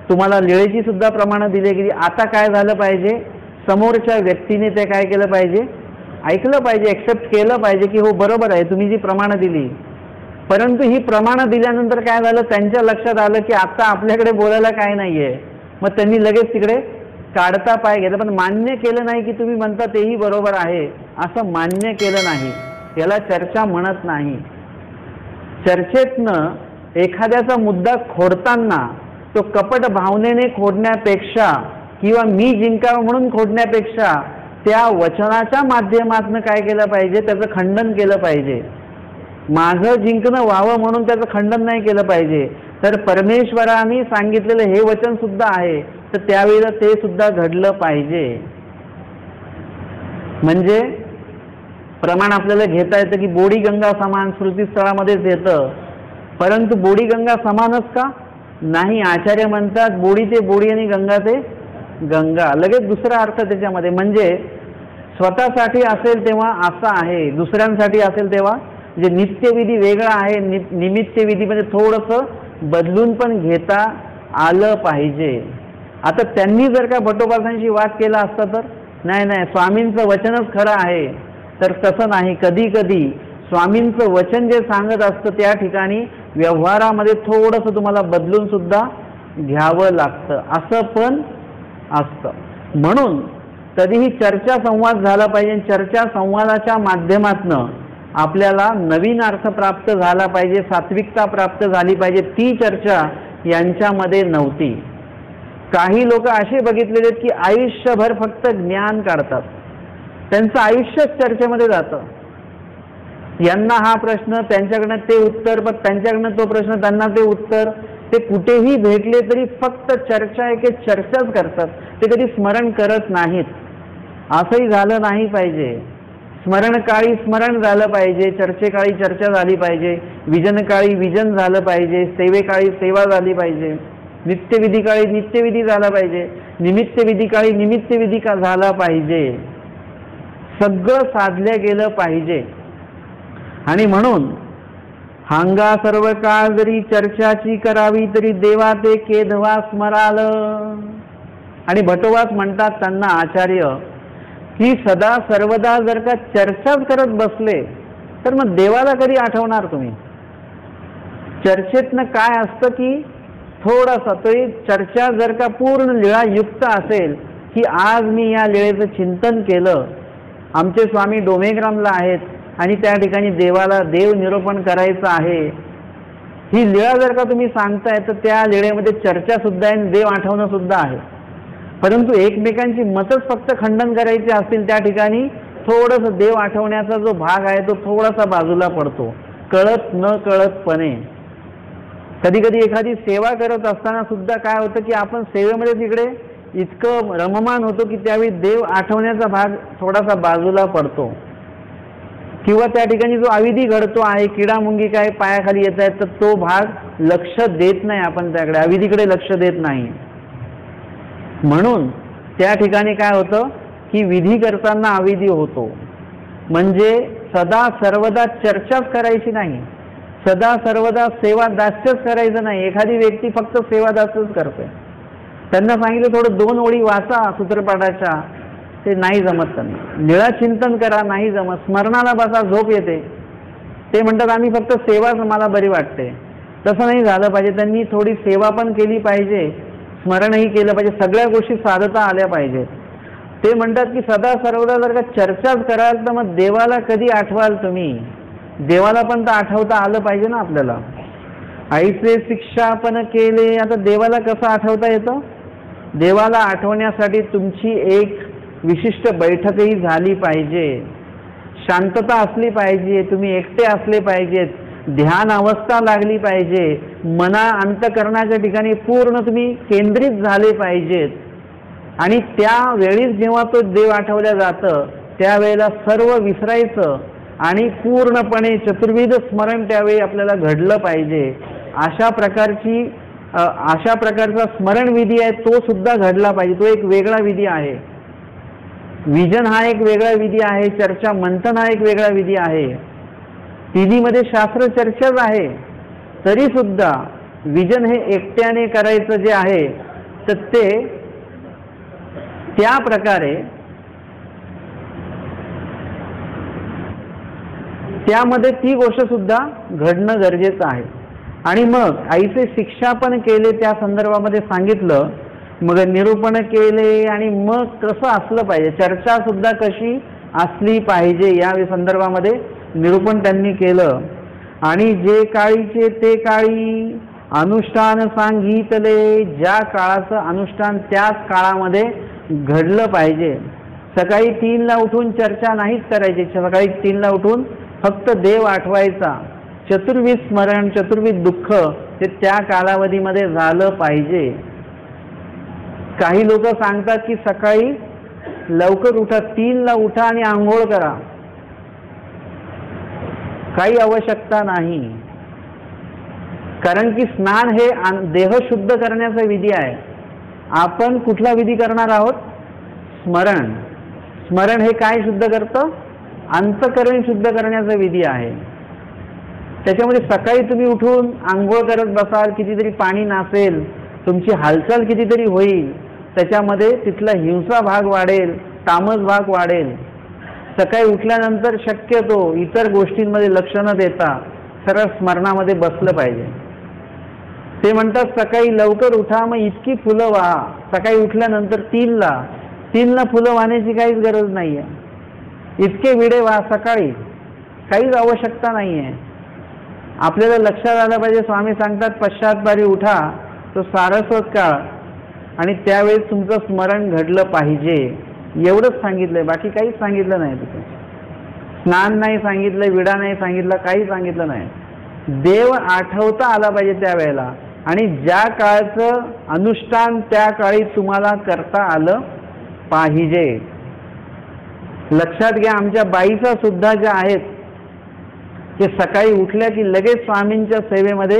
तुम्हाला लीळेची सुद्धा प्रमाणं दिली गेली, आता काय झालं पाहिजे? समोरच्या व्यक्तीने ते काय केलं पाहिजे? ऐकलं पाहिजे, एक्सेप्ट केलं पाहिजे की हो बरोबर आहे तुम्ही जी प्रमाणं दिली. परंतु ही प्रमाणं दिल्यानंतर काय झालं? त्यांच्या लक्षात आलं की आता आपल्याकडे बोलायला काय नाहीये. मग त्यांनी लगेच तिकडे काढता पाय घेतला, पण मान्य केलं नाही की तुम्ही म्हणता तेही बरोबर आहे, असं मान्य केलं नाही. याला चर्चा म्हणत नाही. चर्चेतनं एखाद्याचा मुद्दा खोडताना तो कपट भावनेने खोडण्यापेक्षा किंवा मी जिंकावं म्हणून खोडण्यापेक्षा त्या वचनाच्या माध्यमातून काय केलं पाहिजे, त्याचं खंडन केलं पाहिजे. माझं जिंकणं व्हावं म्हणून त्याचं खंडन नाही केलं पाहिजे. तर परमेश्वराने सांगितलेलं हे वचन सुद्धा आहे, तर त्यावेळेला ते सुद्धा घडलं पाहिजे. म्हणजे प्रमाण आपल्याला घेता येतं की बोडी गंगा समान स्मृतीस्थळामध्येच येतं, परंतु बोडी गंगा समानच का नाही. आचार्य म्हणतात बोडी ते बोडी आणि गंगा ते गंगा. लगेच दुसरा अर्थ त्याच्यामध्ये, म्हणजे स्वतःसाठी असेल तेव्हा असा आहे, दुसऱ्यांसाठी असेल तेव्हा जे नित्यविधी वेगळा आहे, निमित्तविधीमध्ये थोडंसं बदलून पण घेता आलं पाहिजे. आता त्यांनी जर का भट्टोपाध्यांशी वाद केला असता तर नाही नाही स्वामींचं वचनच खरं आहे, तर तसं नाही. कधी कधी स्वामींचं वचन जे सांगत असतं त्या ठिकाणी व्यवहारामध्ये थोडंसं तुम्हाला बदलून सुद्धा घ्यावं लागतं, असं पण असतं. म्हणून कधीही चर्चा संवाद झाला पाहिजे. चर्चा संवादाच्या माध्यमातनं आपल्याला नवीन अर्थ प्राप्त झाला पाहिजे, सात्विकता प्राप्त झाली पाहिजे. ती चर्चा यांच्यामध्ये नव्हती. काही लोक असे बघितलेले आहेत की आयुष्यभर फक्त ज्ञान काढतात, त्यांचं आयुष्यच चर्चेमध्ये जातं. यांना हा प्रश्न, त्यांच्याकडनं ते उत्तर, पण त्यांच्याकडनं तो प्रश्न, त्यांना ते उत्तर. ते कुठेही भेटले तरी फक्त चर्चा आहे की चर्चाच करतात, ते कधी स्मरण करत नाहीत. असंही झालं नाही पाहिजे. स्मरणकाळी स्मरण झालं पाहिजे, चर्चेकाळी चर्चा झाली पाहिजे, विजनकाळी विजन झालं पाहिजे, सेवेकाळी सेवा झाली पाहिजे, नित्यविधीकाळी नित्यविधी झाला पाहिजे, निमित्तविधीकाळी निमित्तविधी का झाला पाहिजे. सगळं साधलं गेलं पाहिजे. आणि म्हणून हांगा सर्व काळ जरी चर्चाची करावी तरी देवा ते केधवा स्मराल. आणि भट्टोबास म्हणतात त्यांना आचार्य की सदा सर्वदा जर का चर्चाच करत बसले तर मग देवाला कधी आठवणार तुम्ही. चर्चेतनं काय असतं की थोडासा तो चर्चा जर का पूर्ण लीळायुक्त असेल की आज मी या लीळेचं चिंतन केलं, आमचे स्वामी डोमेग्रामला आहेत आणि त्या ठिकाणी देवाला देव निरूपण करायचं आहे, ही लीळा जर का तुम्ही सांगताय तर त्या लीळेमध्ये चर्चा सुद्धा आहे, देव आठवणं सुद्धा आहे. परंतु एकमेकांची मतच फक्त खंडन करायची असतील त्या ठिकाणी थोडंसं देव आठवण्याचा जो भाग आहे तो थोडासा बाजूला पडतो, कळत न कळतपणे. कधी कधी एखादी सेवा करत असताना सुद्धा काय होतं की आपण सेवेमध्ये तिकडे इतकं रममान होतो की त्यावेळी देव आठवण्याचा भाग थोडासा बाजूला पडतो. किंवा त्या ठिकाणी जो अविधी घडतो आहे, किडामुंगी काय पायाखाली येत आहेत, तर तो भाग लक्ष देत नाही, आपण त्याकडे अविधीकडे लक्ष देत नाही. म्हणून त्या ठिकाणी काय होतं की विधी करताना अविधी होतो. म्हणजे सदा सर्वदा चर्चाच करायची नाही, सदा सर्वदा सेवा दास्यच करायचं नाही. एखादी व्यक्ती फक्त सेवा दास्यच करते, त्यांना सांगितलं थोडं 2 ओळी वाचा सूत्रपाठाच्या, ते नाही जमत. त्यांना निळा चिंतन करा, नाही जमत. स्मरणाला बसा, झोप येते. ते म्हणतात आम्ही फक्त सेवाच मला बरी वाटते. तसं नाही झालं पाहिजे. त्यांनी थोडी सेवा पण केली पाहिजे, स्मरणही केलं पाहिजे, सगळ्या गोष्टी साधता आल्या पाहिजेत. ते म्हणतात की सदा सर्वदा जर का चर्चाच कराल तर मग देवाला कधी आठवाल तुम्ही. देवाला पण तर आठवता आलं पाहिजे ना आपल्याला. ऐसे शिक्षा पण केले, आता देवाला कसं आठवता येतं. देवाला आठवण्यासाठी तुमची एक विशिष्ट बैठकही झाली पाहिजे, शांतता असली पाहिजे, तुम्ही एकटे असले पाहिजेत, ध्यान अवस्था लागली पाहिजे, मना अंतकरणाच्या ठिकाणी पूर्ण तुम्ही केंद्रित झाले पाहिजेत. आणि त्यावेळीच जेव्हा तो देव आठवल्या जातं त्यावेळेला सर्व विसरायचं आणि पूर्णपणे चतुर्विध स्मरण त्यावेळी आपल्याला घडलं पाहिजे. अशा प्रकारचा स्मरण विधी आहे तो सुद्धा घडला पाहिजे. तो एक वेगळा विधी आहे. विजन हा एक वेगळा विधी आहे, चर्चा मंथन हा एक वेगळा विधी आहे. तिन्हीमध्ये शास्त्र चर्चाच आहे, तरी सुद्धा विजन हे एकट्याने करायचं जे आहे तर ते त्या प्रकारे त्यामध्ये ती गोष्ट सुद्धा घडणं गरजेचं आहे. आणि मग आईचे शिक्षा पण केले त्या संदर्भामध्ये सांगितलं, मग निरूपण केले आणि मग कसं असलं पाहिजे, चर्चा सुद्धा कशी असली पाहिजे या संदर्भामध्ये निरूपण त्यांनी केलं. आणि जे काळीचे ते काळी अनुष्ठान सांगितले, ज्या काळाचं अनुष्ठान त्याच काळामध्ये घडलं पाहिजे. सकाळी 3ला उठून चर्चा नाहीच करायची. सकाळी 3ला उठून फक्त देव आठवायचा. चतुर्विध स्मरण, चतुर्विध दुःख ते त्या कालावधीमध्ये झालं पाहिजे. काही लोक सांगतात की सकाळी लवकर उठा, 3ला उठा आणि आंघोळ करा. काही आवश्यकता नाही. कारण की स्नान हे देह शुद्ध करण्याचा विधी आहे. आपण कुठला विधी करणार आहोत? स्मरण. स्मरण हे काय शुद्ध करतं? अंतःकरण शुद्ध करण्याचा विधी आहे. त्याच्यामध्ये सकाळी तुम्ही उठून आंघोळ करत बसाल, कितीतरी पाणी नासेल, तुमची हालचाल कितीतरी होईल, त्याच्यामध्ये तिथला हिंसा भाग वाढेल, तामस भाग वाढेल. सकाळी उठल्यानंतर शक्यतो इतर गोष्टींमध्ये लक्ष न देता सरळ स्मरणामध्ये बसलं पाहिजे. ते म्हणतात सकाळी लवकर उठा, मग इतकी फुलं वाहा. सकाळी उठल्यानंतर 3ला फुलं वाहण्याची काहीच गरज नाही आहे. इतके विडे वाहा सकाळी, काहीच आवश्यकता नाही आहे. आपल्याला लक्षात आलं पाहिजे. स्वामी सांगतात पश्चातबारी उठा तो सारस्वत काळ, आणि त्यावेळेस तुमचं स्मरण घडलं पाहिजे. एवढंच सांगितलंय, बाकी काहीच सांगितलं नाही. तिथे स्नान नाही सांगितलं, विडा नाही सांगितलं, काही सांगितलं नाही. देव आठवता आला पाहिजे त्यावेळेला, आणि ज्या काळचं अनुष्ठान त्या काळी तुम्हाला करता आलं पाहिजे. लक्षात घ्या, आमच्या बाईचा सुद्धा ज्या आहेत ते सकाळी उठल्या की लगेच स्वामींच्या सेवेमध्ये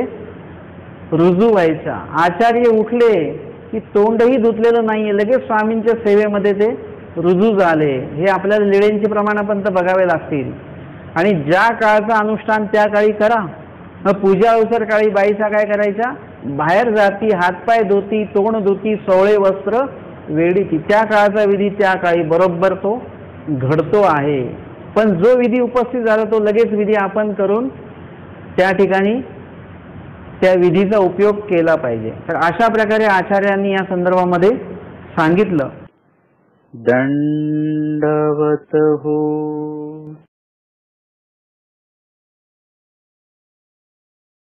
रुजू व्हायच्या. आचार्य उठले की तोंडही धुतलेलं नाहीये, लगेच स्वामींच्या सेवेमध्ये ते रुजू झाले. हे आपल्याला लिळेंची प्रमाणपंत बघावे लागतील. आणि ज्या काळचं अनुष्ठान त्या काळी करा. मग पूजा अवसर काळी बाईचा काय करायच्या? बाहेर जाती, हातपाय धुती, तोंड धुती, सोवळे वस्त्र वेडीती. त्या काळाचा विधी त्या काळी बरोबर तो घडतो आहे. पण जो विधी उपस्थित झाला तो लगेच विधी आपण करून त्या ठिकाणी त्या विधीचा उपयोग केला पाहिजे. तर अशा प्रकारे आचार्यांनी या संदर्भामध्ये सांगितलं. दंडवत हो.